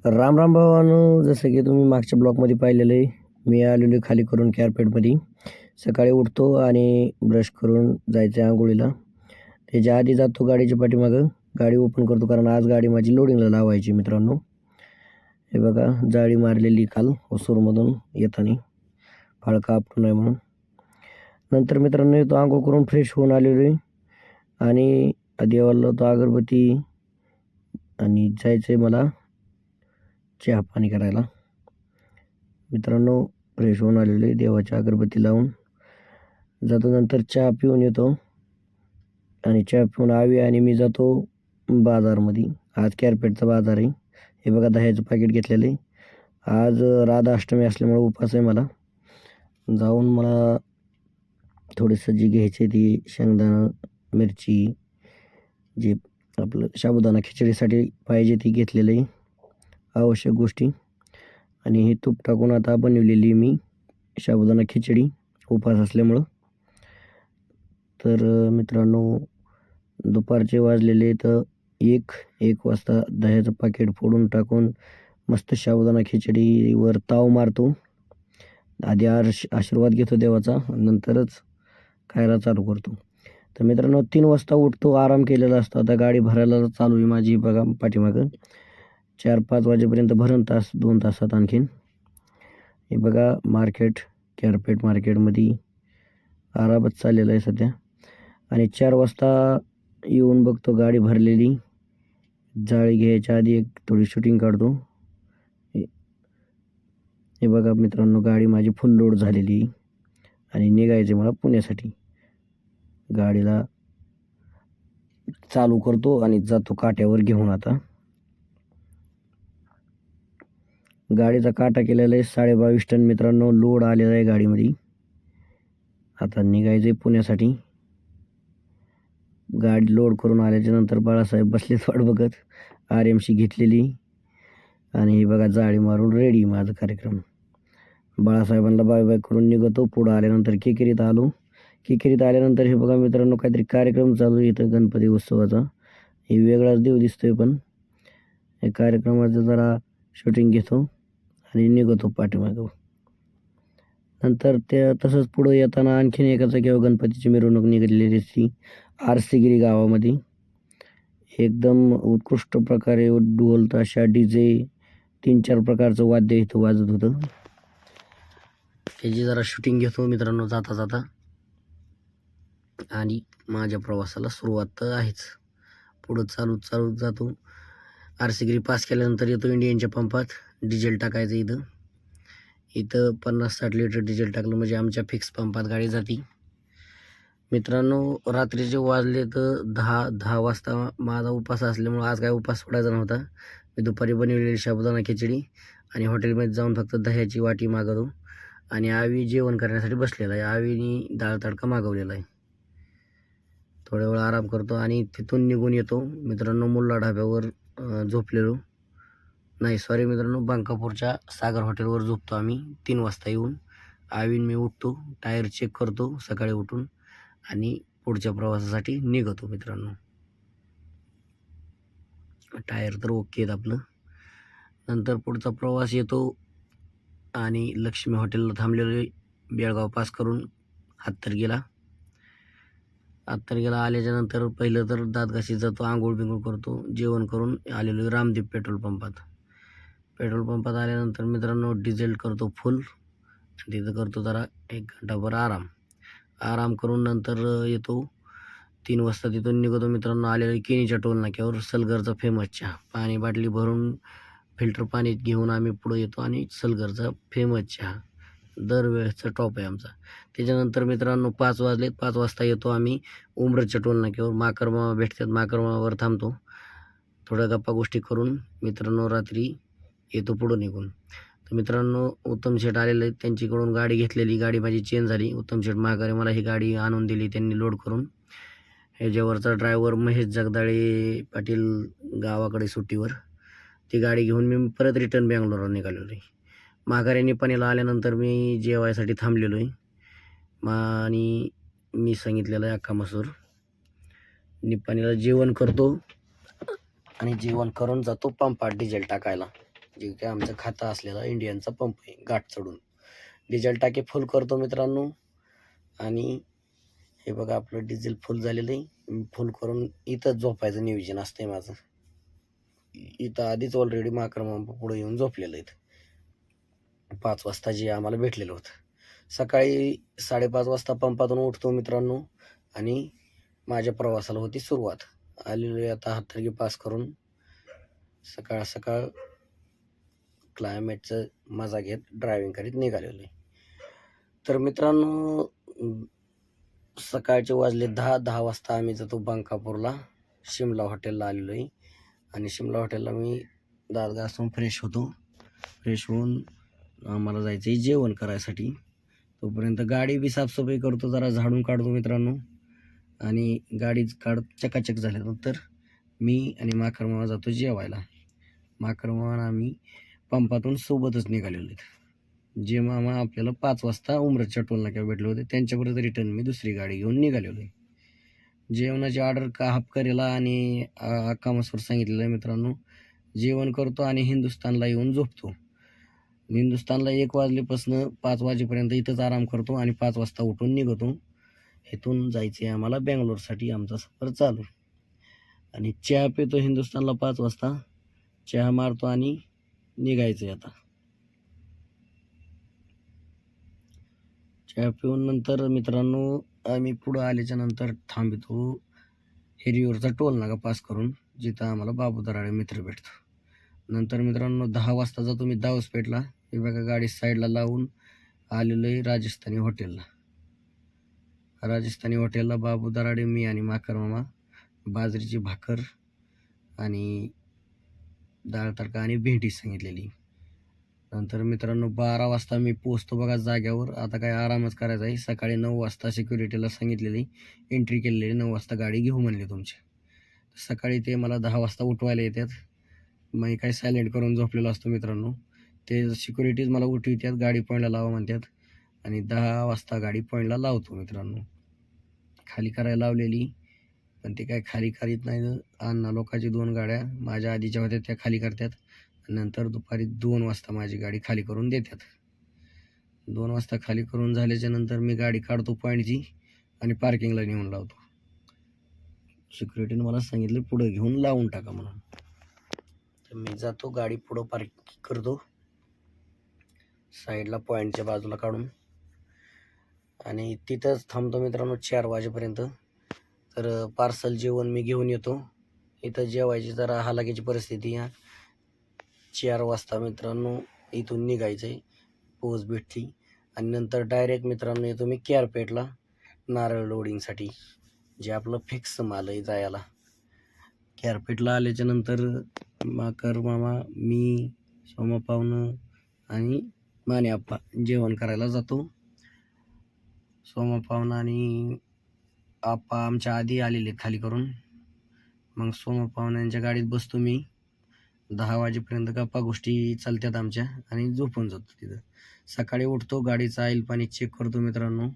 राम राम भावानो, जसं की तुम्ही मागच्या ब्लॉगमध्ये पाहिलेलं आहे. मी आलेलो आहे खाली करून कॅरपेटमध्ये. सकाळी उठतो आणि ब्रश करून जायचं आहे अंघोळीला. त्याच्या आधी जातो गाडीच्या पाठीमागं. गाडी ओपन करतो कारण आज गाडी माझी लोडिंगला लावायची मित्रांनो. हे बघा जाळी मारलेली काल ओसूरमधून येताना फाळका आपटू नये म्हणून. नंतर मित्रांनो येतो अंघोळ करून फ्रेश होऊन आलेलो आहे आणि देवाला लावतो अगरबत्ती आणि जायचं आहे मला चहा पाणी करायला. मित्रांनो फ्रेश होऊन आलेले देवाची अगरबत्ती लावून जातो. नंतर चहा पिऊन येतो आणि चहा पिऊन आणि मी जातो बाजारमध्ये. आज कॅरपेटचा बाजार आहे. हे बघा दह्याचं पॅकेट घेतलेलं आहे. आज राधा अष्टमी असल्यामुळे उपवास आहे मला. जाऊन मला थोडंसं जी घ्यायची ती शेंगदाणा मिरची जे आपलं साबुदाणा खिचडीसाठी पाहिजे ती घेतलेलं आहे आवश्यक गोष्टी. आणि हे तूप टाकून आता बनवलेली मी साबुदाणा खिचडी उपवास असल्यामुळं. तर मित्रांनो दुपारचे वाजलेले तर एक वाजता दह्याचं पाकीट फोडून टाकून मस्त साबुदाणा खिचडीवर ताव मारतो. आधी आशीर्वाद घेतो देवाचा, नंतरच खायला चालू करतो. तर मित्रांनो 3 वाजता उठतो, आराम केलेला असतो. आता गाडी भरायला चालू आहे माझी बघा पाठीमागं. 4-5 वाजेपर्यंत भरण तास 2 तासात आणखीन. हे बघा कॅरपेट मार्केटमध्ये आरामच चाललेला आहे सध्या. आणि 4 वाजता येऊन बघतो गाडी भरलेली. जाळी घ्यायच्या आधी एक थोडी शूटिंग काढतो. हे बघा मित्रांनो गाडी माझी फुल लोड झालेली आणि निघायचे मला पुण्यासाठी. गाडीला चालू करतो आणि जातो काट्यावर घेऊन. आता गाडीचा काटा केलेला आहे 22.5 टन मित्रांनो, लोड आलेला आहे गाडीमध्ये. आता निघायचं आहे पुण्यासाठी. गाडी लोड करून आल्याच्या नंतर बाळासाहेब बसलेत वाट बघत. RMC घेतलेली आणि हे बघा जाळी मारून रेडी माझा कार्यक्रम. बाळासाहेबांना बाय बाय करून निघतो. पुढं आल्यानंतर केकेरीत आलो. केकेरीत आल्यानंतर हे बघा मित्रांनो काहीतरी कार्यक्रम चालू आहे इथं गणपती उत्सवाचा. हे वेगळाच देव दिसतोय, पण हे कार्यक्रमाचं जरा शूटिंग घेतो आणि निघतो पाठीमागं. नंतर ते तसंच पुढं येताना आणखीन एका जागेवर गणपतीची मिरवणूक निघालेली असती आरसीगिरी गावामध्ये. एकदम उत्कृष्ट प्रकारे ढोल ताशा DJ 3-4 प्रकारचं वाद्य इथं वाजत होतं. त्याची जरा शूटिंग घेतो मित्रांनो जाता जाता. आणि माझ्या प्रवासाला सुरुवात तर आहेच. पुढं चालू जातो. आरसीगिरी पास केल्यानंतर येतो इंडियनच्या पंपात. डिझेल टाकायचं. इथं 50-60 लिटर डिझेल टाकलं म्हणजे आमच्या फिक्स पंपात गाडी जाते. मित्रांनो रात्रीचे वाजले तर 10 वाजता. माझा उपास असल्यामुळं आज काय उपास सोडायचा नव्हता. मी दुपारी बनवलेली साबुदाणा खिचडी आणि हॉटेलमध्ये जाऊन फक्त दह्याची वाटी मागवतो आणि आवी जेवण करण्यासाठी बसलेला आहे. आवीनी डाळ तडका मागवलेला आहे. थोड्या वेळ आराम करतो आणि तिथून निघून येतो मित्रांनो मुल्ला ढाब्यावर. झोपलेलो नाही, सॉरी मित्रांनो, बंकापूरच्या सागर हॉटेलवर झोपतो आम्ही. 3 वाजता येऊन आवीन मी उठतो, टायर चेक करतो सकाळी उठून आणि पुढच्या प्रवासासाठी निघतो मित्रांनो. टायर तर ओके आहेत आपलं. नंतर पुढचा प्रवास येतो आणि लक्ष्मी हॉटेलला थांबलेलो. बेळगाव पास करून हातरगेला आल्याच्या नंतर पहिलं तर दातघाशीत जातो, आंघोळ बिंघोळ करतो. जेवण करून आलेलो रामदीप पेट्रोल पंपात आल्यानंतर मित्रांनो डिझेल करतो फुल. तिथं करतो जरा 1 घंटाभर आराम करून नंतर येतो 3 वाजता तिथून निघतो मित्रांनो. आलेलो केनीच्या टोल नाक्यावर सलगरचा फेमस चहा. पाणी बाटली भरून फिल्टर पाणी घेऊन आम्ही पुढं येतो आणि सलगरचा फेमस चहा दरवेळेसचा टॉप आहे आमचा. त्याच्यानंतर मित्रांनो 5 वाजलेत. 5 वाजता येतो आम्ही उमरच्या टोल नाक्यावर. माकरमामा भेटतात, माकरमामावर थांबतो. थोड्या गप्पा गोष्टी करून मित्रांनो रात्री येतो पुढं निघून. तर मित्रांनो उत्तम शेठ आलेले आहेत, त्यांच्याकडून गाडी घेतलेली. गाडी माझी चेंज झाली. उत्तम शेठ महागारे मला ही गाडी आणून दिली त्यांनी लोड करून. ह्याच्यावरचा ड्रायव्हर महेश जगदाळे पाटील गावाकडे सुट्टीवर. ती गाडी घेऊन मी परत रिटर्न बँगलोरला निघालेलो आहे. माघारी निपाणीला आल्यानंतर मी जेवायसाठी थांबलेलो आहे. आणि मी सांगितलेलं आहे अख्खा मसूर. निपाणीला जेवण करतो आणि जेवण करून जातो पंपात डिझेल टाकायला. जे की आमचं खातं असलेला इंडियनचा पंप आहे घाट चढून. डिझेल टाकी फुल करतो मित्रांनो. आणि हे बघा आपलं डिझेल फुल झालेलं आहे. फुल करून इथंच झोपायचं नियोजन असतंय माझं. इथं आधीच ऑलरेडी माकड पुढे येऊन झोपलेलं आहेत 5 वाजता जे आम्हाला भेटलेलं होतं. सकाळी 5:30 वाजता पंपातून उठतो मित्रांनो आणि माझ्या प्रवासाला होती सुरुवात. आलेलो आता हातर्गी पास करून सकाळ सकाळ क्लायमेटचं मजा घेत ड्रायव्हिंग करीत निघालेलो आहे. तर मित्रांनो सकाळचे वाजले 10 वाजता आम्ही जातो बंकापूरला. शिमला हॉटेलला आलेलो आहे आणि शिमला हॉटेलला मी दात घासून फ्रेश होतो. फ्रेश होऊन आम्हाला जायचं आहे जेवण करायसाठी. तोपर्यंत गाडी बी साफसफाई करतो, जरा झाडून काढतो मित्रांनो. आणि गाडी चकाचक झाल्यानंतर मी आणि मामा जातो जेवायला. मामा आम्ही पंपातून सोबतच निघालेलो आहेत. जे मामा आपल्याला 5 वाजता उमरच्या टोल नाक्यावर भेटले होते त्यांच्याबरोबर रिटर्न मी दुसरी गाडी घेऊन निघालेलो आहे. जेवणाची ऑर्डर का हाफ करेला आणि अक्कामसवर सांगितलेलं आहे मित्रांनो. जेवण करतो आणि हिंदुस्थानला येऊन झोपतो. हिंदुस्थानला 1 वाजल्यापासून 5 वाजेपर्यंत इथंच आराम करतो आणि 5 वाजता उठून निघतो. इथून जायचं आहे आम्हाला बेंगलोरसाठी. आमचा सफर चालू. आणि चहा पितो हिंदुस्थानला 5 वाजता. चहा मारतो आणि निघायचं आहे आता. चहा पिऊन नंतर मित्रांनो आम्ही पुढं आल्याच्या नंतर थांबतो हिरियूरचा टोल नाका पास करून, जिथं आम्हाला बाबू दराडे मित्र भेटतो. नंतर मित्रांनो 10 वाजता जातो मी दावसपेठला. हे बघा गाडी साईडला लावून आलेलो आहे राजस्थानी हॉटेलला. राजस्थानी हॉटेलला बाबू दराडे, मी आणि मामा बाजरीची भाकर आणि डाळ तडका आणि भेंडी सांगितलेली. नंतर मित्रांनो 12 वाजता मी पोचतो बघा जाग्यावर. आता काय आरामच करायचा आहे. सकाळी 9 वाजता सिक्युरिटीला सांगितलेली, एंट्री केलेली 9 वाजता गाडी घेऊ म्हणले तुमची. सकाळी ते मला 10 वाजता उठवायला येतात. मी काय सायलेंट करून झोपलेलो असतो मित्रांनो. ते सिक्युरिटीज मला उठवितात, गाडी पॉईंटला लावा म्हणतात आणि 10 वाजता गाडी पॉईंटला लावतो मित्रांनो. खाली करायला लावलेली पण ते काय खाली करीत नाही. अण्णा लोकांची 2 गाड्या माझ्या आधीच्या होत्या त्या खाली करतात. नंतर दुपारी 2 वाजता माझी गाडी खाली करून देतात. 2 वाजता खाली करून झाल्याच्या नंतर मी गाडी काढतो पॉईंटची आणि पार्किंगला नेऊन लावतो. सिक्युरिटीने मला सांगितलं पुढं घेऊन लावून टाका म्हणून. तर मी जातो, गाडी पुढं पार्किंग करतो साईडला पॉईंटच्या बाजूला काढून आणि तिथंच थांबतो मित्रांनो 4 वाजेपर्यंत. तर पार्सल जेवण मी घेऊन येतो. इथं जेवायची जरा हालाकीची परिस्थिती आहे. 4 वाजता मित्रांनो इथून निघायचं आहे. पोच भेटली आणि नंतर डायरेक्ट मित्रांनो येतो मी केअरपेटला नारळ लोडिंगसाठी, जे आपलं फिक्स माल आहे जायला. केअरपेटला आल्याच्या नंतर मामा, मी, सोमा पाहुणं आणि माने आप्पा जेवण करायला जातो. सोमा पाहुणा आणि आप्पा आमच्या आधी आलेले खाली करून. मग सोमा पाहुण्यांच्या गाडीत बसतो मी. 10 वाजेपर्यंत गप्पा गोष्टी चालतात आमच्या आणि झोपून जातो तिथं. सकाळी उठतो, गाडीचं ऑइल पाणी चेक करतो मित्रांनो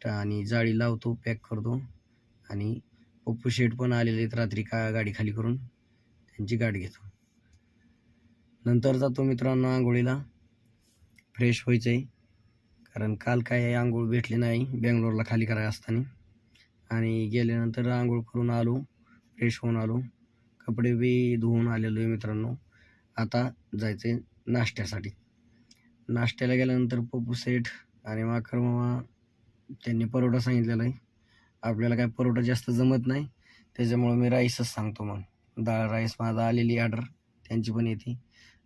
आणि जाळी लावतो, पॅक करतो. आणि पप्पू शेठ पण आलेले आहेत रात्री गाडी खाली करून, त्यांची गाडी घेतो. नंतर जातो मित्रांनो आंघोळीला. फ्रेश व्हायचं आहे कारण काल काय आंघोळ भेटली नाही बेंगलोरला खाली करायला असताना. आणि गेल्यानंतर आंघोळ करून आलो, फ्रेश होऊन आलो, कपडे बी धुवून आलेलो आहे मित्रांनो. आता जायचं आहे नाश्त्यासाठी. नाश्त्याला गेल्यानंतर पप्पू सेठ आणि मामा त्यांनी परोठा सांगितलेला आहे. आपल्याला काय परोठा जास्त जमत नाही त्याच्यामुळं मी राईसच सांगतो. मग डाळ राईस माझा आलेली ऑर्डर, त्यांची पण येते.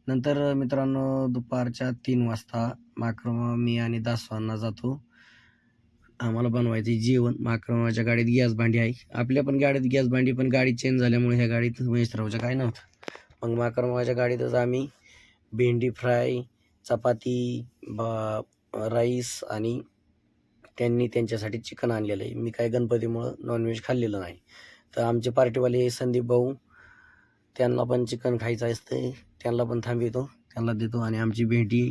नंतर मित्रांनो दुपारच्या 3 वाजता मामा, मी आणि दासवांना जातो. आम्हाला बनवायचं जेवण. मामाच्या गाडीत गॅस भांडी आहे, आपल्या पण गाडीत गॅस भांडी, पण गाडी चेंज झाल्यामुळे ह्या गाडीत महेशरावच्या काय नव्हतं. मग मामाच्या गाडीतच आम्ही भेंडी फ्राय, चपाती, राईस आणि त्यांनी त्यांच्यासाठी चिकन आणलेलं आहे. मी काय गणपतीमुळं नॉनव्हेज खाल्लेलं नाही. तर आमचे पार्टीवाले संदीप भाऊ, त्यांना पण चिकन खायचं असतं, त्यांना पण थांबवतो, त्यांना देतो. आणि आमची भेंडी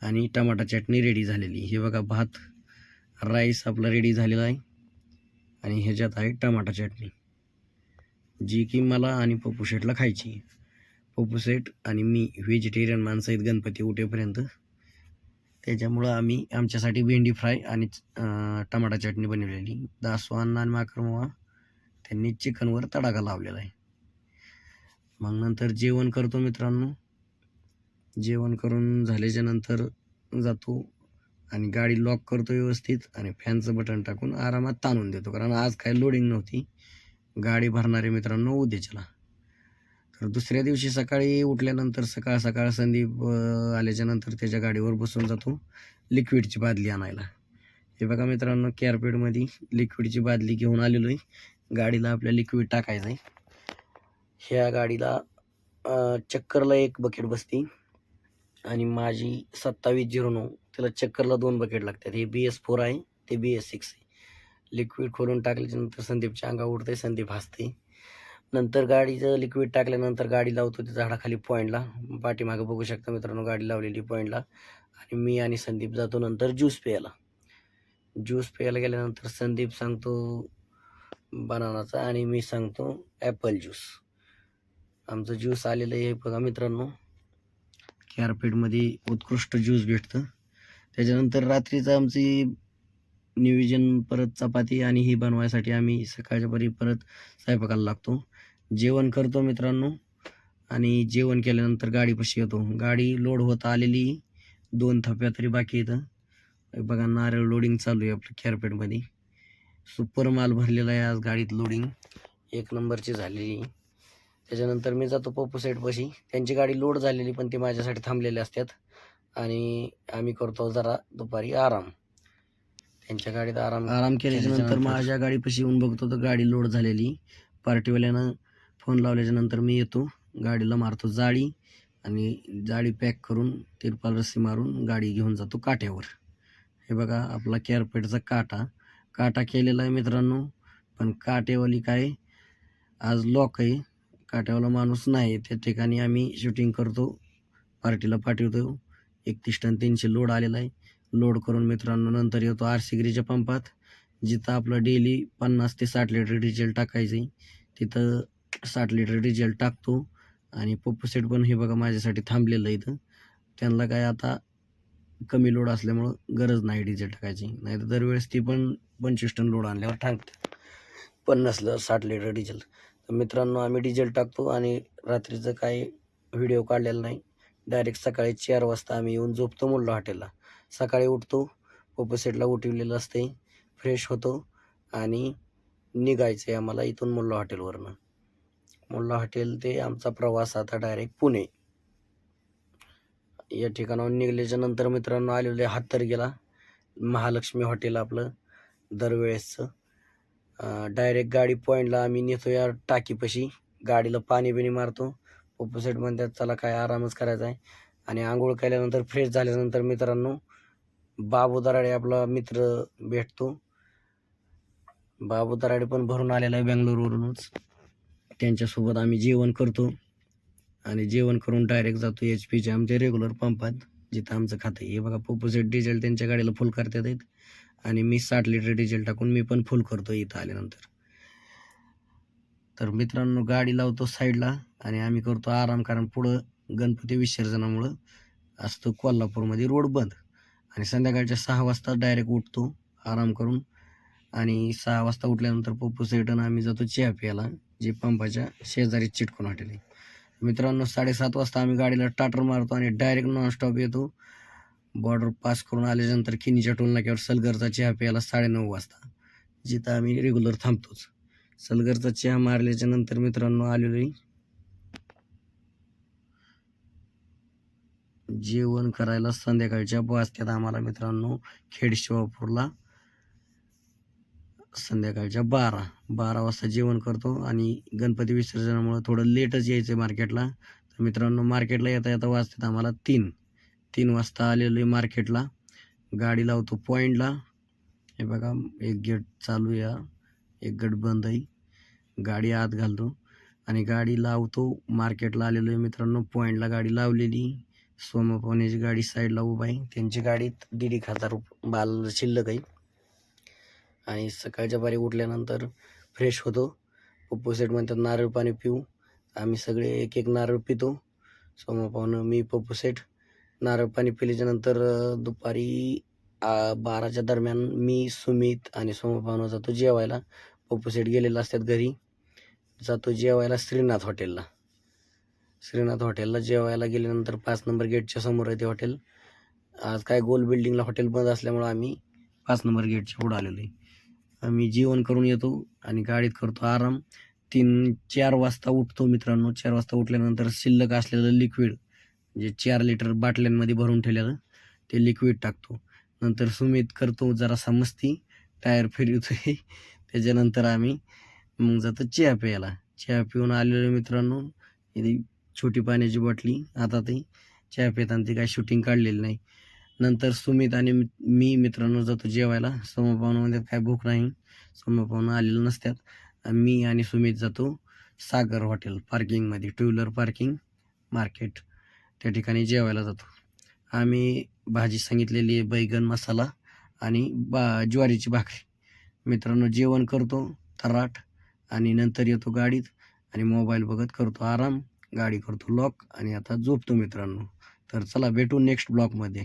आणि टमाटा चटणी रेडी झालेली. हे बघा भात, राईस आपला रेडी झालेला आहे आणि ह्याच्यात आहे टमाटा चटणी, जी की मला आणि पप्पू शेठला खायची. पप्पूसेठ आणि मी व्हेजिटेरियन माणसं आहेत गणपती उठेपर्यंत. त्याच्यामुळं आम्ही आमच्यासाठी भेंडी फ्राय आणि टमाटा चटणी बनवलेली. दासवान आणि माकरमावा त्यांनी चिकनवर तडाखा लावलेला आहे. मग नंतर जेवण करतो मित्रांनो. जेवण करून झाल्याच्या नंतर जातो आणि गाडी लॉक करतो व्यवस्थित आणि फॅनचं बटन टाकून आरामात ताणून देतो, कारण आज काय लोडिंग नव्हती. गाडी भरणारे मित्रांनो उद्याच्याला. तर दुसऱ्या दिवशी सकाळी उठल्यानंतर सकाळ सकाळ संदीप आल्याच्या नंतर त्याच्या गाडीवर बसून जातो लिक्विडची बादली आणायला. हे बघा मित्रांनो, कॅरपेटमध्ये लिक्विडची बादली घेऊन आलेलो आहे. गाडीला आपल्या लिक्विड टाकायचं आहे. ह्या गाडीला चक्करला एक बकेट बसती आणि माझी 2709 त्याला चक्करला 2 बकेट लागतात. हे BS4 आहे, ते BS6 आहे. लिक्विड खोलून टाकल्याच्यानंतर संदीपच्या अंगावर उडते, संदीप हसते. नंतर गाडीचं लिक्विड टाकल्यानंतर गाडी लावतो त्या झाडाखाली पॉईंटला. पाठीमागं बघू शकता मित्रांनो गाडी लावलेली पॉईंटला. आणि मी आणि संदीप जातो नंतर ज्यूस प्यायला. ज्यूस प्यायला गेल्यानंतर संदीप सांगतो बनानाचा आणि मी सांगतो ॲपल ज्यूस. आमचं ज्यूस आलेलं आहे बघा मित्रांनो. कॅरपेटमध्ये उत्कृष्ट ज्यूस भेटतं. त्याच्यानंतर रात्रीचं आमची नियोजन परत चपाती आणि ही बनवायसाठी आम्ही सकाळच्या परी परत स्वयंपाकाला लागतो. जेवण करतो मित्रांनो आणि जेवण केल्यानंतर गाडीपाशी येतो. गाडी लोड होत आलेली, 2 थप्प्या तरी बाकी येतं. बघा नारळ लोडिंग चालू आहे आपल्या कॅरपेटमध्ये. सुपर माल भरलेला आहे आज गाडीत, लोडिंग 1 नंबरची झालेली. त्याच्यानंतर मी जातो पप्पूसेठपाशी. त्यांची गाडी लोड झालेली पण ते माझ्यासाठी थांबलेले असतात आणि आम्ही करतो जरा दुपारी आराम. त्यांच्या गाडीत आराम केल्याच्यानंतर माझ्या गाडीपाशी येऊन बघतो तर गाडी लोड झालेली. पार्टीवाल्यानं फोन लावल्याच्यानंतर मी येतो, गाडीला मारतो जाळी आणि जाळी पॅक करून तिरपाल रस्सी मारून गाडी घेऊन जातो काट्यावर. हे बघा आपला कॅरपेटचा काटा केलेला आहे मित्रांनो. पण काटेवाली काय आज लॉक आहे, काट्यावाला माणूस नाही. त्या ठिकाणी आम्ही शूटिंग करतो, पार्टीला पाठवतो. 31 टन 300 लोड आलेला आहे. लोड करून मित्रांनो नंतर येतो आरसीगिरीच्या पंपात, जिथं आपलं डेली 50 ते 60 लिटर डिझेल टाकायचं आहे. तिथं 60 लिटर डिझेल टाकतो आणि पप्पूसेठ पण हे बघा माझ्यासाठी थांबलेलं आहे इथं. त्यांना काय आता कमी लोड असल्यामुळं गरज नाही डिझेल टाकायची, नाही तर दरवेळेस ती पण 25 टन लोड आणल्यावर टाकते 60 लिटर डिझेल. तर मित्रांनो आम्ही डिझेल टाकतो आणि रात्रीचं काय व्हिडिओ काढलेला नाही. डायरेक्ट सकाळी 4 वाजता आम्ही येऊन झोपतो मुल्ला हॉटेलला. सकाळी उठतो, पप्पूसेठला उठवलेलं असते, फ्रेश होतो आणि निघायचं आहे आम्हाला इथून मुल्ला हॉटेलवरनं. मुल्ला हॉटेल ते आमचा प्रवास आता डायरेक्ट पुणे. या ठिकाणाहून निघल्याच्या नंतर मित्रांनो आलेले हातर्गेला महालक्ष्मी हॉटेल आपलं दरवेळेसचं. डायरेक्ट गाडी पॉईंटला आम्ही नेतो या टाकीपाशी. गाडीला पाणी बिणी मारतो. पप्पूसेठ म्हणतात चला काय आरामच करायचा आहे. आणि आंघोळ केल्यानंतर फ्रेश झाल्यानंतर मित्रांनो बाबू दराडे आपला मित्र भेटतो. बाबू दराडे पण भरून आलेला आहे बेंगलोरवरूनच. त्यांच्यासोबत आम्ही जेवण करतो आणि जेवण करून डायरेक्ट जातो HP आमच्या रेग्युलर पंपात, जिथं आमचं खातं आहे. हे बघा पप्पूसेठ डिझेल त्यांच्या गाडीला फुल करतात आहेत आणि मी 60 लिटर डिझेल टाकून मी पण फुल करतो इथं आल्यानंतर. तर मित्रांनो गाडी लावतो साईडला आणि आम्ही करतो आराम, कारण पुढं गणपती विसर्जनामुळं असतो कोल्हापूरमध्ये रोड बंद. आणि संध्याकाळच्या 6 वाजता डायरेक्ट उठतो आराम करून. आणि 6 वाजता उठल्यानंतर पप्पूसेठ आणि आम्ही जातो चहा प्यायला, जे पंपाच्या शेजारी चिटकून हॉटेल आहे. मित्रांनो 7:30 वाजता आम्ही गाडीला टाटर मारतो आणि डायरेक्ट नॉनस्टॉप येतो. बॉर्डर पास करून आल्यानंतर खिनीच्या टोल नाक्यावर सलगरचा चहा प्यायला 9:30 वाजता, जिथं आम्ही रेग्युलर थांबतोच. सलगरचा चहा मारल्याच्या नंतर मित्रांनो आलेलो आहे जेवण करायला. संध्याकाळच्या वाजतात आम्हाला मित्रांनो खेड शिवापूरला संध्याकाळच्या 12 वाजता जेवण करतो. आणि गणपती विसर्जनामुळं थोडं लेटच यायचं आहे मार्केटला. तर मित्रांनो मार्केटला येता येता वाजतात आम्हाला 3 वाजता आलेलो आहे मार्केटला. गाडी लावतो पॉईंटला. हे बघा एक गेट चालू आहे, एक गेट बंद आहे. गाडी आत घालतो आणि गाडी लावतो. मार्केटला आलेलो आहे मित्रांनो, पॉईंटला गाडी लावलेली. सोमापाण्याची गाडी साईडला उभा आहे, त्यांची गाडीत 1,500 माल शिल्लक आहे. आणि सकाळच्या बारी उठल्यानंतर फ्रेश होतो. पप्पूसेठ म्हणतात नारळ पाणी पिऊ, आम्ही सगळे एक नारळ पितो सोमापावनं मी पप्पू सेठ. नारळ पाणी पिल्याच्यानंतर दुपारी 12च्या दरम्यान मी, सुमित आणि सोमापावनं जातो जेवायला. पप्पू सेठ गेलेले असतात घरी. जातो जेवायला श्रीनाथ हॉटेलला. श्रीनाथ हॉटेलला जेवायला गेल्यानंतर 5 नंबर गेटच्या समोर आहे ते हॉटेल. आज काय गोल बिल्डिंगला हॉटेल बंद असल्यामुळं आम्ही 5 नंबर गेटच्या पुढं आलेलो आहे. आम्ही जेवण करून येतो आणि गाडीत करतो आराम. 3-4 वाजता उठतो मित्रांनो. 4 वाजता उठल्यानंतर शिल्लक असलेलं लिक्विड, जे 4 लिटर बाटल्यांमध्ये भरून ठेवलेलं ते लिक्विड टाकतो. नंतर सुमित करतो जरासा मस्ती, टायर फिरवतोय. त्याच्यानंतर आम्ही मग जातो चहा प्यायला. चहा पिऊन आलेलो मित्रांनो. इथे छोटी पाण्याची बाटली हातात आहे. चहा पिताना ती काय शूटिंग काढलेली नाही. नंतर सुमित आणि मी मित्रांनो जातो जेवायला. सोमापावनामध्ये काय भूक नाही, सोमापावनं आलेलं नसतात. मी आणि सुमित जातो सागर हॉटेल पार्किंगमध्ये, टू व्हीलर पार्किंग मार्केट, त्या ठिकाणी जेवायला जातो. आम्ही भाजी सांगितलेली आहे बैगन मसाला आणि ज्वारीची भाकरी. मित्रांनो जेवण करतो थराट आणि नंतर येतो गाडीत आणि मोबाईल बघत करतो आराम. गाडी करतो लॉक आणि आता झोपतो मित्रांनो. तर चला भेटू नेक्स्ट ब्लॉगमध्ये.